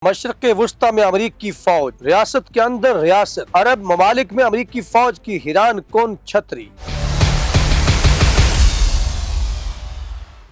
مشرق وسطی میں امریکی فوج، ریاست کے اندر ریاست، عرب ممالک میں امریکی فوج کی حیران کن چھتری۔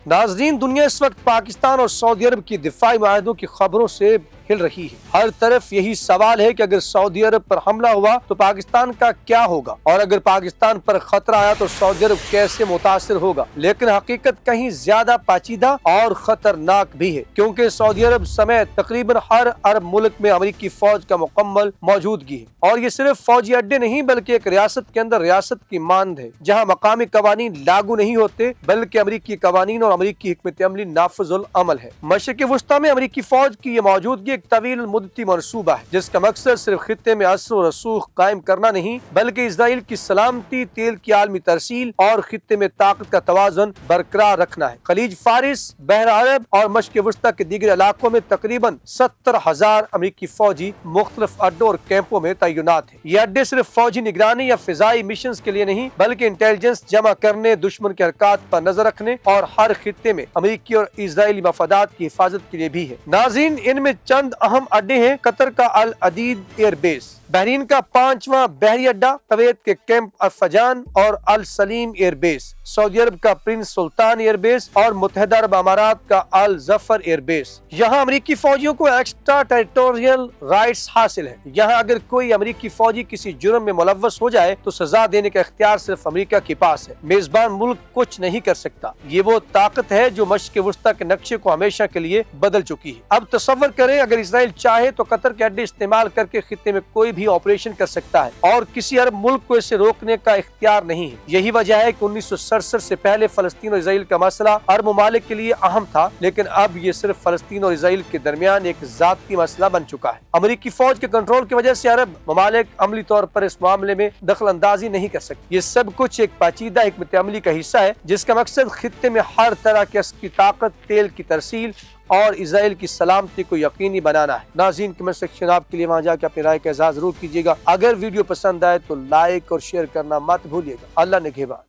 ناظرین، دنیا اس وقت پاکستان اور سعودی عرب کی دفاعی معاہدوں کی خبروں سے ہل رہی ہے۔ ہر طرف یہی سوال ہے کہ اگر سعودی عرب پر حملہ ہوا تو پاکستان کا کیا ہوگا، اور اگر پاکستان پر خطرہ آیا تو سعودی عرب کیسے متاثر ہوگا۔ لیکن حقیقت کہیں زیادہ پیچیدہ اور خطرناک بھی ہے، کیونکہ سعودی عرب سمیت تقریباً ہر عرب ملک میں امریکی فوج کا مکمل موجودگی ہے، اور یہ صرف فوجی اڈے نہیں بلکہ ایک ریاست کے اندر ریاست کی مانند ہے، جہاں مقامی قوانین لاگو نہیں ہوتے بلکہ امریکی قوانین اور امریکی حکمت عملی نافذ العمل ہے۔ مشرق وسطی میں امریکی فوج کی یہ موجودگی ایک طویل مدتی منصوبہ ہے، جس کا مقصد صرف خطے میں اثر و رسوخ قائم کرنا نہیں بلکہ اسرائیل کی سلامتی، تیل کی عالمی ترسیل اور خطے میں طاقت کا توازن برقرار رکھنا ہے۔ خلیج فارس، بحر عرب اور مشرق وسطی کے دیگر علاقوں میں تقریباً 70,000 امریکی فوجی مختلف اڈوں اور کیمپوں میں تعینات ہیں۔ یہ اڈے صرف فوجی نگرانی یا فضائی مشنز کے لیے نہیں بلکہ انٹیلیجنس جمع کرنے، دشمن کے حرکات پر نظر رکھنے اور ہر خطے میں امریکی اور اسرائیلی مفادات کی حفاظت کے لیے بھی ہے۔ ناظرین، ان میں چند اہم اڈے ہیں۔ قطر کا العدید ایئر بیس، بحرین کا 5واں بحری اڈا، کویت کے کیمپ الفجان اور السلیم ایئر بیس، سعودی عرب کا پرنس سلطان ایئر بیس اور متحدہ عرب امارات کا الظفر ایئر بیس۔ یہاں امریکی فوجیوں کو ایکسٹرا ٹیریٹوریل رائٹس حاصل ہے۔ یہاں اگر کوئی امریکی فوجی کسی جرم میں ملوث ہو جائے تو سزا دینے کا اختیار صرف امریکہ کے پاس ہے، میزبان ملک کچھ نہیں کر سکتا۔ یہ وہ طاقت ہے جو مشرق وسطی کے نقشے کو ہمیشہ کے لیے بدل چکی ہے۔ اب تصور کریں اگر اسرائیل چاہے تو قطر کے اڈے استعمال کر کے خطے میں کوئی بھی آپریشن کر سکتا ہے، اور کسی عرب ملک کو اسے روکنے کا اختیار نہیں ہے۔ یہی وجہ ہے کہ 1967 سے پہلے فلسطین اور اسرائیل کا مسئلہ عرب ممالک کے لیے اہم تھا، لیکن اب یہ صرف فلسطین اور اسرائیل کے درمیان ایک ذاتی مسئلہ بن چکا ہے۔ امریکی فوج کے کنٹرول کی وجہ سے عرب ممالک عملی طور پر اس معاملے میں دخل اندازی نہیں کر سکتے۔ یہ سب کچھ ایک پیچیدہ حکمت عملی کا حصہ ہے جس کا مقصد خطے میں ہر طرح کی عسکری طاقت، تیل کی ترسیل اور اسرائیل کی سلامتی کو یقینی بنانا ہے۔ ناظرین، کمنٹ سیکشن آپ کے لیے، وہاں جا کے اپنی رائے کا اظہار ضرور کیجیے گا۔ اگر ویڈیو پسند آئے تو لائک اور شیئر کرنا مت بھولیے گا۔ اللہ نگہبان۔